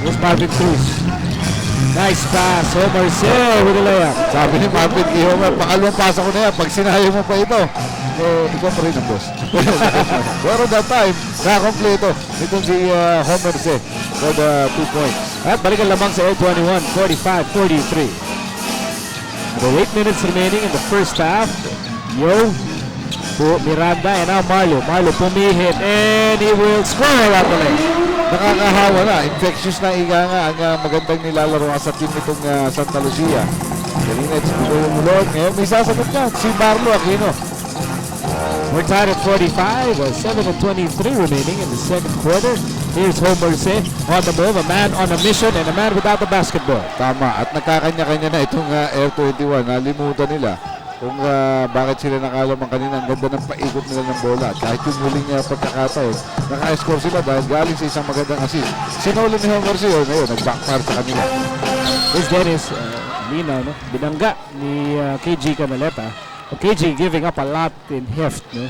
Here's Marvin Cruz. Nice pass. Homer Sale with the layup. Sabi ni Marvin kay Homer, pakalawang pasa ko na yan. Pag sinayo mo pa ito, ikaw pa rin ang boss. Pero that time, nakakompleto. Itong si Homer Sale for the 2 points. At balikan lamang sa L21, 45-43. With 8 minutes remaining in the first half. Yo, Miranda, and now Marlo. Marlo pumihit, and he will score at the lane. Nakakahawa na. Infectious na iga nga ang magandang nilalaro sa team nitong Santa Lucia. Kanina, it's Pico yung mulog. Ngayon, may sasagot niya. Si Marlo Aquino. We're tied at 45, 7:23 remaining in the second quarter. Here's Homer Say on the move, a man on a mission and a man without the basketball. Tama. At nakakanya-kanya na itong Air 21. Nalimutan nila kung bakit sila nakalamang kanina. Ang ganda ng paikot nila ng bola. Kahit yung huling pagkakataon, naka-score sila dahil galing sa isang magandang assist. Sinolo ni Homer Say, ngayon, nag-backfire sa kanila. Here's Dennis Linaw, no? Binangga ni KG Canaleta. KG giving up a lot in heft, no?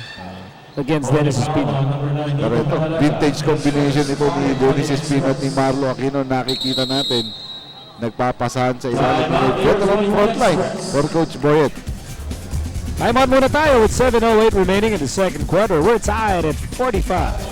Against Dennis Espino. Pero ito, vintage combination ito ni Dennis Espino at ni Marlo Aquino. Nakikita natin, nagpapasahan sa ilalim ng veteran frontline for Coach Boyet. Time out muna tayo with 7:08 remaining in the second quarter. We're tied at 45.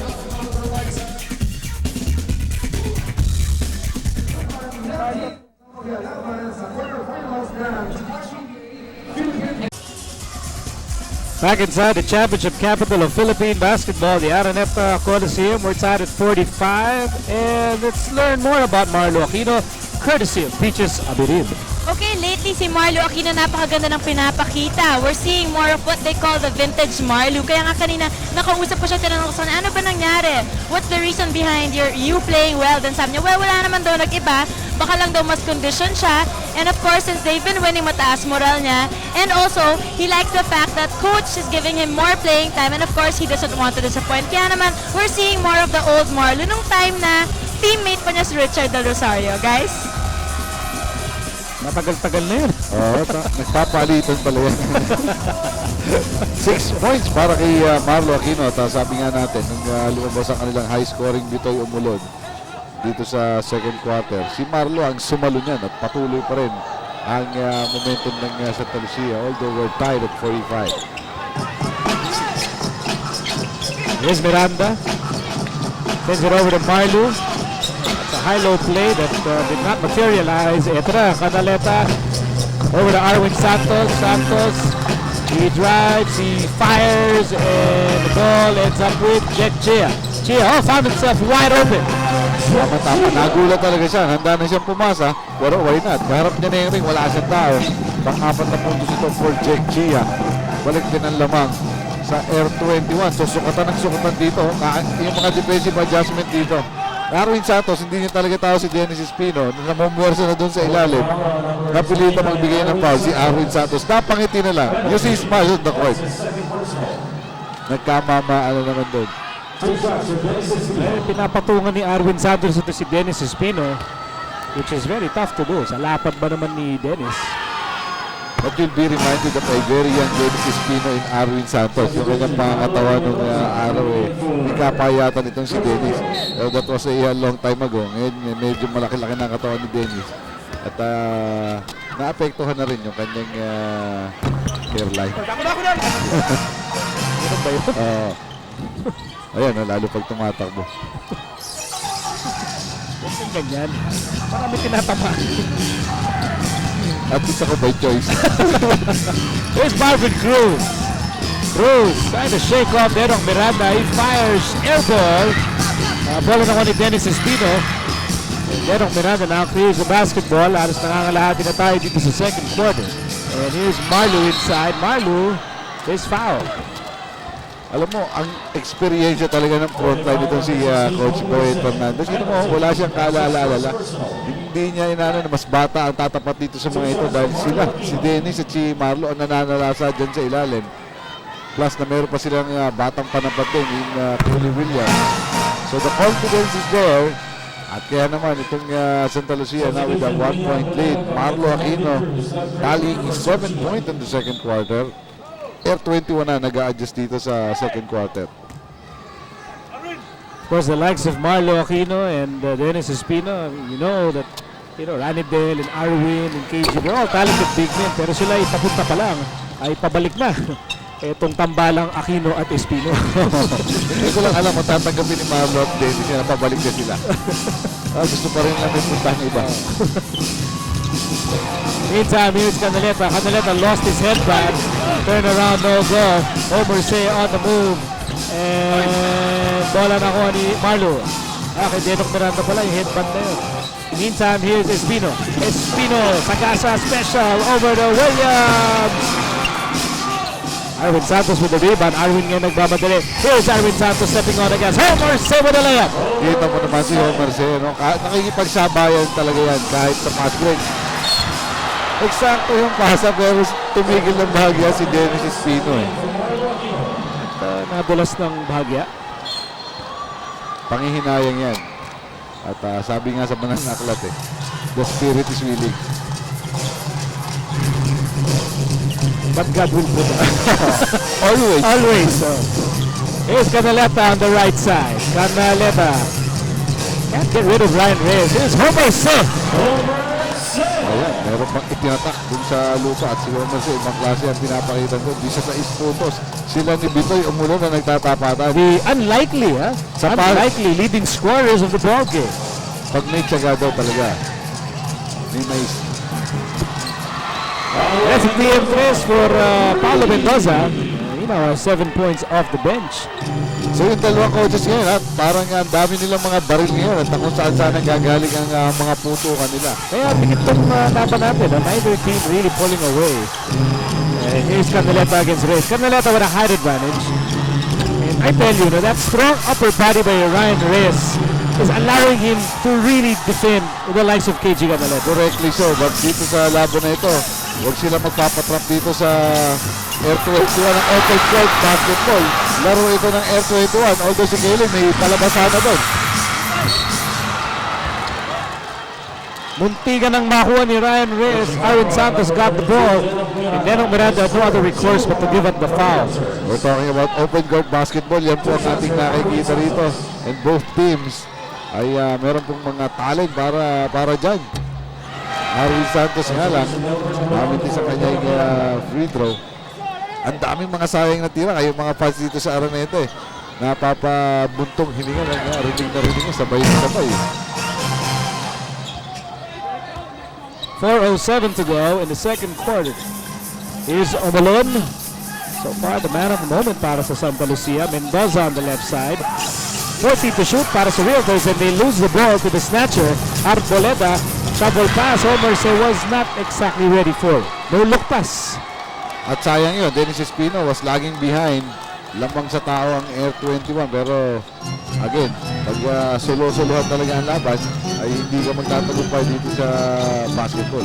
Back inside the championship capital of Philippine basketball, the Araneta Coliseum. We're tied at 45. And let's learn more about Marlo Aquino, courtesy of Peaches Abirid. Okay, lately si Marlo Aquino napakaganda ng pinapakita. We're seeing more of what they call the vintage Marlo. Kaya nga kanina, nakausap ko siya, tinanong ko sa ano ba nangyari? What's the reason behind you playing well? Then sabi niya, well, wala naman daw nag-iba. Baka lang daw mas condition siya. And of course, since they've been winning, mataas moral niya. And also, he likes the fact that coach is giving him more playing time. And of course, he doesn't want to disappoint. Kaya naman, we're seeing more of the old Marlo nung time na teammate pa niya si Richard Del Rosario, guys. Matagal-tagal na yun. Oo, nagpapalitan pala yan. 6 points para kay Marlo Aquino. At sabi nga natin, nung lumabas ang kanilang high-scoring Bitoy Umulod dito sa second quarter, si Marlo ang sumalo niyan at patuloy pa rin ang momentum ng Santa Lucia, although we're tied at 45. Here's Miranda. Sends it over to Marlo. It's a high-low play that did not materialize. Ito na, Canaleta. Over to Arwin Santos. Santos, he drives, he fires, and the ball ends up with Jet Chia. Chia, found himself wide open. Tama, nagulat talaga siya. Handa na siyang pumasa. Pero why not? Kaharap niya na yung ring, wala siyang tao. Pang-apat na puntos ito for Jake Chia. Balik din ang lamang sa Air 21. So sukatan ng sukatan dito. Yung mga defensive adjustment dito. Arwin Santos, hindi niya talaga tao si Dennis Espino. Namumuwersa na doon sa ilalim. Napilitan magbigay ng foul si Arwin Santos. Napangiti na lang. You see smile on the court. Nagkamamaano naman doon. Pinapatungan ni Arwin Santos ito si Dennis Espino, which is very tough to do. Sa lapad ba naman ni Dennis? But you'll be reminded of a very young Dennis Espino in Arwin Santos. Yung kanyang pangatawan nung araw may kapayatan itong si Dennis. That was a long time ago. Ngayon medyo malaki-laki na ang katawan ni Dennis. At naapektuhan na rin yung kanyang hairline. Ano ba yun? Ayan, lalo pag tumatakbo. Kasi ganyan. Marami tinatamaan. At least ako by choice. Here's Marvin Cruz. Cruz trying to shake off Derong Miranda. He fires air ball. Bola na ko ni Dennis Espino. Derong Miranda now clears the basketball. Alas nangangalahati na tayo dito sa second quarter. And here's Marlu inside. Marlu is foul. Alam mo, ang experience talaga ng frontline itong si Coach Boyd Fernandez. Ito mo, wala siyang kaalala-alala. Hindi niya inano na mas bata ang tatapat dito sa mga ito dahil sila, si Dennis at si Marlo ang nananalasa dyan sa ilalim. Plus na meron pa silang batang panapat din in Tony Williams. So the confidence is there. At kaya naman itong Santa Lucia now with a 1-point lead. Marlo Aquino tallying 7 points in the second quarter. Air 21 na nag-a-adjust dito sa second quarter. Of course, the likes of Marlo Aquino and Dennis Espino, you know that, Ranidel and Arwin and KG, they're all talented big men. Pero sila papunta pa lang, ay pabalik na. Itong tambalang Aquino at Espino. Hindi ko lang alam, matatanggapin ni Marlo at Dennis na pabalik na sila. Gusto pa rin namin puntahan iba. Meantime, here's Canaleta. Canaleta lost his headband. Turn around, no go. Omersay on the move. And bola na ko ni Marlo. Kay Denok Miranda pala yung headband na yun. Meantime, here's Espino. Espino, Sagasa special over to Williams. Arwin Santos with the rebound. Arwin ngayon nagmamadali. Here's Arwin Santos stepping on against Omersay with the layup. Kita mo naman si Omersay. No? Nakikipagsabayan talaga yan kahit sa fast break. Eksakto yung pasa pero tumigil ng bahagya si Dennis Espino At nadulas ng bahagya. Pangihinayang yan. At sabi nga sa mananaklat the spirit is willing. But God will provide. Always. Always. Here's Canaleta on the right side. Canaleta can't get rid of Ryan Reyes. Here's Omersay. Ayan, meron pang itinatak dun sa lupa at si Omersay, ibang klase ang pinapakita doon. Di sa 6 puntos. Sila ni Bitoy umulo na nagtatapatan. The unlikely, unlikely leading scorers of the ball game. Pag may tsaga daw talaga. May mais. That's a PM3 for Paulo Mendoza. He now has 7 points off the bench. So yung dalawang coaches ngayon, parang ang dami nilang mga baril ngayon at kung saan saan gagaling ang mga putukan nila. Kaya bigit itong laban natin. Neither team really pulling away. And here's Canaleta against Reyes. Canaleta with a height advantage. And I tell you, that strong upper body by Ryan Reyes is allowing him to really defend the likes of KG Canaleta. Correctly so, but dito sa laban na ito, huwag sila magpapatrap dito sa Air 21 ng open court basketball. Laro ito ng Air 21, although si Kelly may palabasan na doon. Muntigan ang makuha ni Ryan Reyes. Arwin Santos got the ball. And Denok Miranda had no other recourse but to give up the foul. We're talking about open court basketball. Yan po ang ating nakikita rito. And both teams ay meron pong mga talent para dyan. Arwin Santos nga lang, mamiti sa kanyang free throw. Ang daming mga sayang na tira. Kayong mga fans dito sa Araneta napapabuntong hininga lang nga. Rinig mo, sabay-sabay. 4:07 to go in the second quarter. Here's Omalon. So far, the man of the moment para sa Santa Lucia. Mendoza on the left side. 40 to shoot para sa Realtors and they lose the ball to the snatcher. Arboleda. Double pass. Omersay was not exactly ready for it. No look pass. At sayang yun, Dennis Espino was lagging behind. Lamang sa tao ang Air 21. Pero, again, pag solo-solohan talaga ang laban, ay hindi ka magtatagumpay dito sa basketball.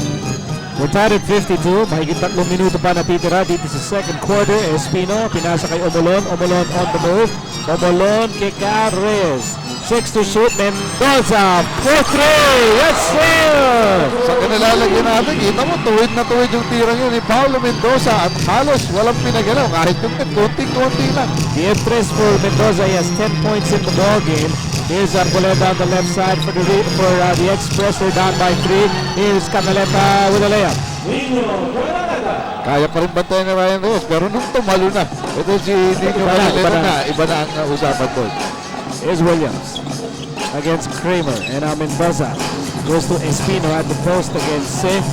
We're tied at 52. Mahigit 3 minuto pa natitira dito sa second quarter. Espino, pinasa kay Omolon. Omolon on the move. Omolon kay Reyes. 6 to shoot. Mendoza. 4-3. Yes, sir! Sa kanilalagyan natin, kita mo, tuwid na tuwid yung tirang yun ni Paulo Mendoza at halos walang pinagalaw. Kahit yung konting-konti lang. The interest for Mendoza, he has 10 points in the ball game. Here's Arboleda on the left side for the Express. They're down by 3. Here's Canaleta with a layup. Kaya pa rin bantayan ni Ryan Reyes, pero nung tumalo na, ito si Nico Canaleta iba na ang usapan doon. Here's Williams against Kramer. And now Mendoza goes to Espino at the post against Seth.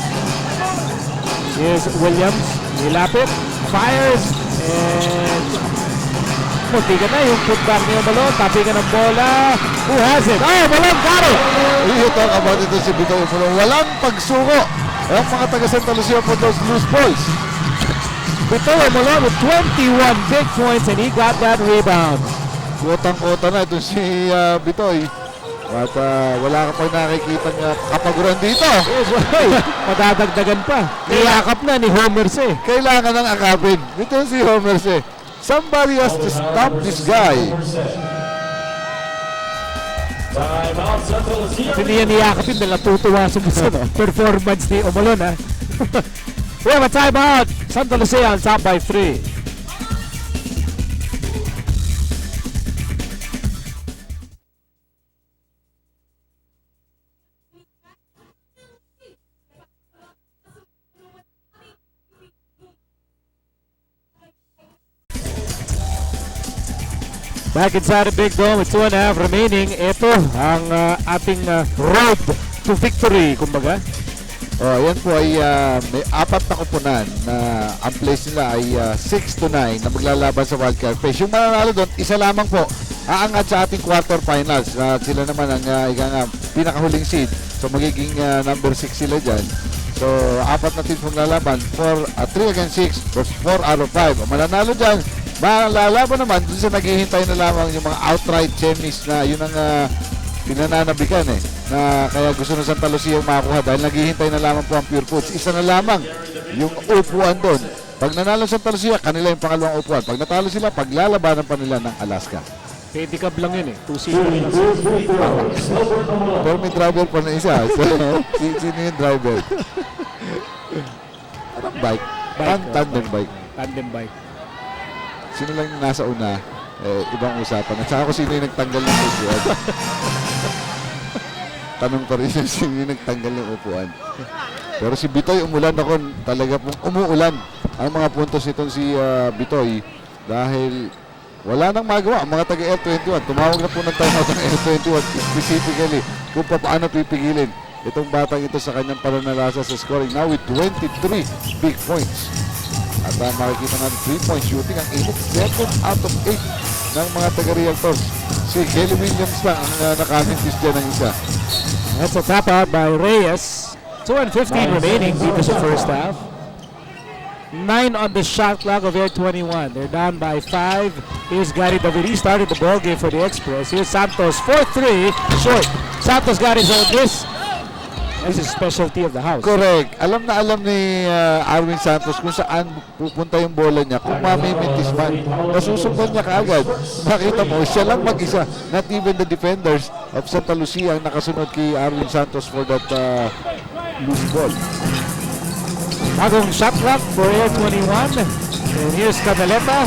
Here's Williams. Nilapit. Fires. And muntikan na yung putback niya balon. Tapingan ng bola. Who has it? Oh, balon. Got it! You talk about ito si Bito Upulo. Walang pagsuko ang mga taga Santa Lucia for those loose balls. Bitoy Malone with 21 big points and he got that rebound. Kotang-kota na ito si Bitoy. At wala ka pa nakikita kapaguran dito. Madadagdagan pa. Niyakap na ni Homers eh. Kailangan ng akapin. Ito si Homers eh. Somebody has to stop this guy. At hindi yan niyakapin dahil natutuwa sa performance ni Omalon ha. We have a timeout. Santa Lucia on top by 3. Back inside the big dome with 2.5 remaining. Ito ang ating road to victory, kumbaga. Oh, yan po ay may 4 na kupunan na ang place nila ay 6-9 na maglalaban sa wildcard phase. Yung mananalo doon, isa lamang po aangat sa ating quarterfinals. Sila naman ang pinakahuling seed. So magiging number 6 sila dyan. So 4 na teams maglalaban, 3 against 6 versus 4 out of 5. Ang mananalo dyan, malalaban naman dun sa naghihintay na lamang yung mga outright semis na yun ang pinananabikan eh, na kaya gusto na Santa Lucia yung makakuha dahil naghihintay na lamang po ang Pure Foods. Isa na lamang yung upuan doon. Pag nanalo Santa Lucia, kanila yung pangalawang upuan. Pag natalo sila, paglalabanan pa nila ng Alaska. Pedicab lang yun eh. 2-0 lang. Pero may driver pa na isa. So, sino yung driver? Anong bike? Tandem bike. Tandem bike. Sino lang yung nasa una, ibang usapan. At saka kung sino yung nagtanggal ng upuan. Tanong pa rin siya sino yung nagtanggal ng upuan. Pero si Bitoy, umulan ako. Talaga pong umuulan ang mga puntos itong si Bitoy. Dahil wala nang magawa. Ang mga taga-L21, tumawag na po ng timeout ng L21 specifically kung paano pipigilin itong batang ito sa kanyang pananalasa sa scoring. Now with 23 big points. At makikita natin 3-point shooting ang 7 out of 8 ng mga taga-Realtors. Si Kelly Williams lang ang nakamintis dyan ng isa. That's a tap out by Reyes. 2:15 remaining dito sa first half. 9 on the shot clock of Air 21. They're down by 5. Here's Gary David. He started the ball game for the Express. Here's Santos. 4-3. Short. Santos got his own miss. This is specialty of the house. Correct. Alam na alam ni Arwin Santos kung saan pupunta yung bola niya. Kung mamimintis man, nasusundan niya kaagad. Makita mo, siya lang mag-isa. Not even the defenders of Santa Lucia ang nakasunod kay Arwin Santos for that loose ball. Bagong shot clock for Air 21. And here's Canaleta.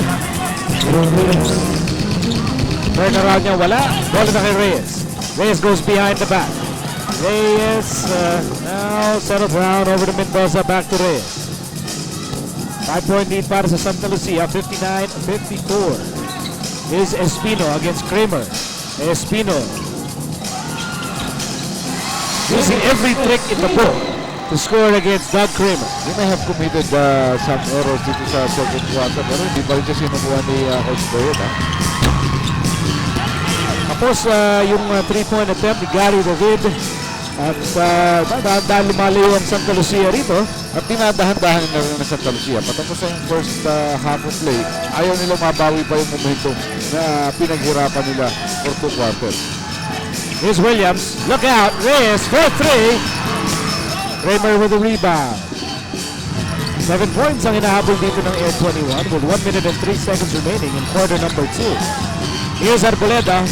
Turn around niya, wala. Bola na kay Reyes. Reyes goes behind the back. Reyes now settled down over to Mendoza, back to Reyes. 5-point lead para sa Santa Lucia, 59-54. Here's Espino against Kramer. Espino using every trick in the book to score against Doug Kramer. He may have committed some errors dito sa second quarter pero hindi pa rin siya sinubuhan ni Coach Boyet. Tapos yung 3-point attempt ni Gary David. At dahan-dahan lumalayo ang Santa Lucia rito. At dinadahan-dahan na rin ng Santa Lucia. Patapos ang first half of play, ayaw nila mabawi pa yung momentum na pinaghirapan nila for 2 quarters. Here's Williams. Look out. Reyes for 3. Kramer with the rebound. 7 points ang hinahabol dito ng Air 21 with 1 minute and 3 seconds remaining in quarter number 2. Here's Arboleda.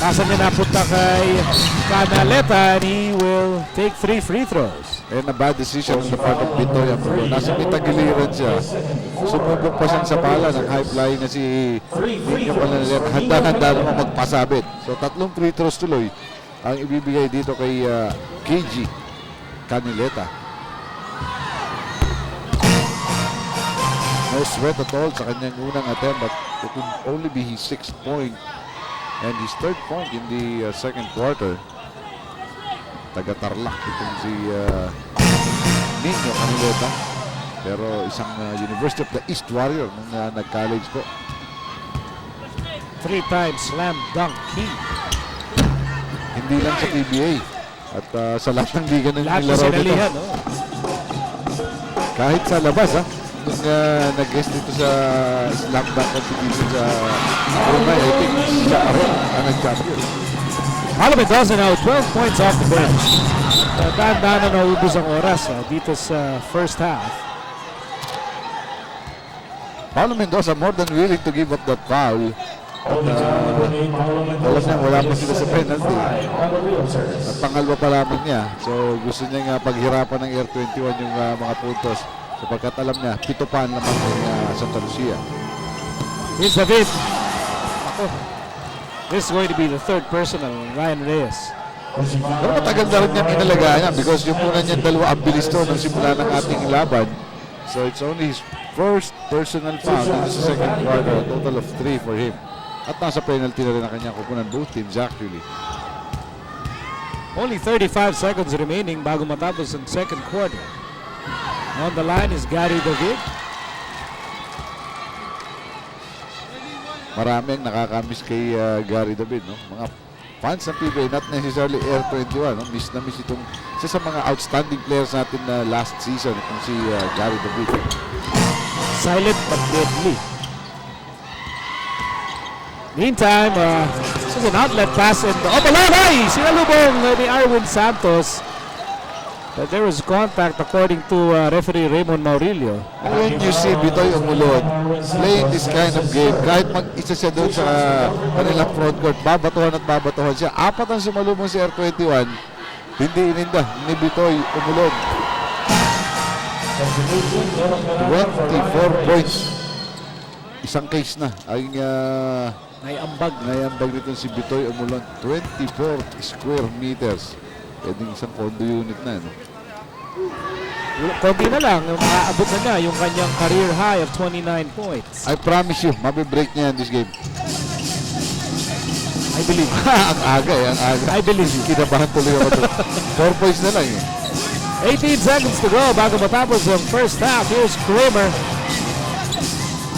Kasan niya napunta kay Canaleta and he will take 3 free throws. And a bad decision on the part of Bitoy Amulo. Nasa pitagiliran siya. Sumubok pa siyang sapala ng high flying na si Nino Canaleta. Handa-handa naman magpasabit. So 3 free throws tuloy ang ibibigay dito kay KG Canaleta. No sweat at all sa kanyang unang attempt, but it would only be his 6th point and his 3rd point in the second quarter. Taga-Tarlac itong si Nino Canaleta, pero isang University of the East Warrior nung nag-college po. 3 times slam dunk key. Hindi lang sa PBA at sa lahat ng liga na Lahat na nilaro dito. sinalihan, no? Kahit sa labas, nung nag-guest dito sa slam dunk competition sa Brunei, I think siya rin ang nag-champion. Paulo Mendoza now 12 points off the bench. Dahan-dahan na naubos ang oras dito sa first half. Paulo Mendoza more than willing to give up that foul. Alam niya, wala pa sila sa penalty. At pangalawa pa lamang niya. So gusto niya nga paghirapan ng Air 21 yung mga puntos. Sapagkat alam niya, 7 pa naman ng Santa Lucia. Here's David. Ako. This is going to be the 3rd personal on Ryan Reyes. Pero matagal na rin niyang inalagaan niya because yung muna niya 2 ang bilis to nung simula ng ating laban. So it's only his first personal foul in the second quarter. A total of 3 for him. At nasa penalty na rin ang kanyang kupunan, both teams actually. Only 35 seconds remaining bago matapos ang second quarter. On the line is Gary David. Maraming nakakamiss kay Gary David, no? Mga fans ng PBA, not necessarily Air 21, no? Miss na miss itong isa sa mga outstanding players natin na last season, itong si Gary David. Silent but deadly. Meantime, this is an outlet pass and Obalabay! Sinalubong ni Arwin Santos. But there was contact according to referee Raymond Maurilio. When you see Bitoy Umulon playing this kind of game, kahit mag-isa siya doon sa kanilang front court, babatuhan at babatuhan siya. 4 ang sumalubong si R21, hindi ininda ni Bitoy Umulon. 24 points. Isang case na ay naiambag nito si Bitoy Umulon. 24 square meters. Pwedeng isang condo unit na, no? Konti na lang, maaabot na niya yung kanyang career high of 29 points. I promise you, mabibreak niya in this game. I believe. Ang aga ang aga. I believe you. Kinabahan tuloy ako doon. 4 points na lang 18 seconds to go bago matapos ang first half. Here's Kramer.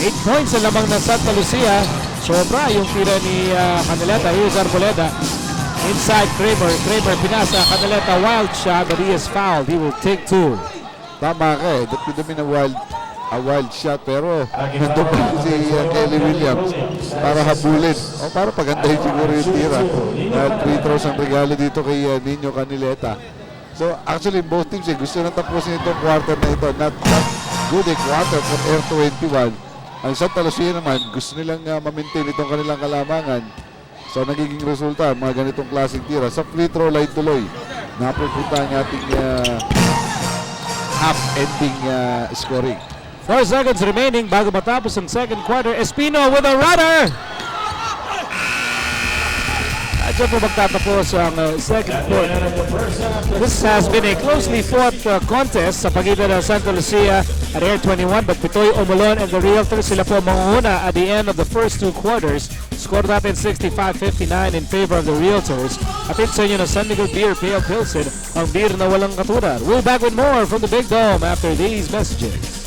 8 points na lamang na Santa Lucia. Sobra yung tira ni Canaleta. Here's Arboleda. Inside Kramer. Kramer pinasa. Canaleta wild shot but he is fouled. He will take 2. Tama ka That could have been a wild shot, pero nandun pa si Kelly Williams para habulin. O para pagandahin siguro yung tira. 3 throws ang regalo dito kay Nino Canaleta. So actually both teams gusto nang tapusin itong quarter na ito. Not good a quarter for Air 21. Ang Santa Lucia naman gusto nilang ma-maintain itong kanilang kalamangan. So nagiging resulta, mga ganitong klaseng tira. Sa free throw line tuloy, napupunta ang ating half-ending scoring. 4 seconds remaining bago matapos ang second quarter. Espino with a runner! At dyan po magtatapos ang second quarter. This has been a closely fought contest sa pagitan ng Santa Lucia at Air 21, but Bitoy Umulon and the Realtors sila po mangunguna at the end of the first 2 quarters. Score natin 65-59 in favor of the Realtors. Atid sa inyo ng San Miguel Beer Pale Pilsen, ang beer na walang katulad. We'll back with more from the Big Dome after these messages.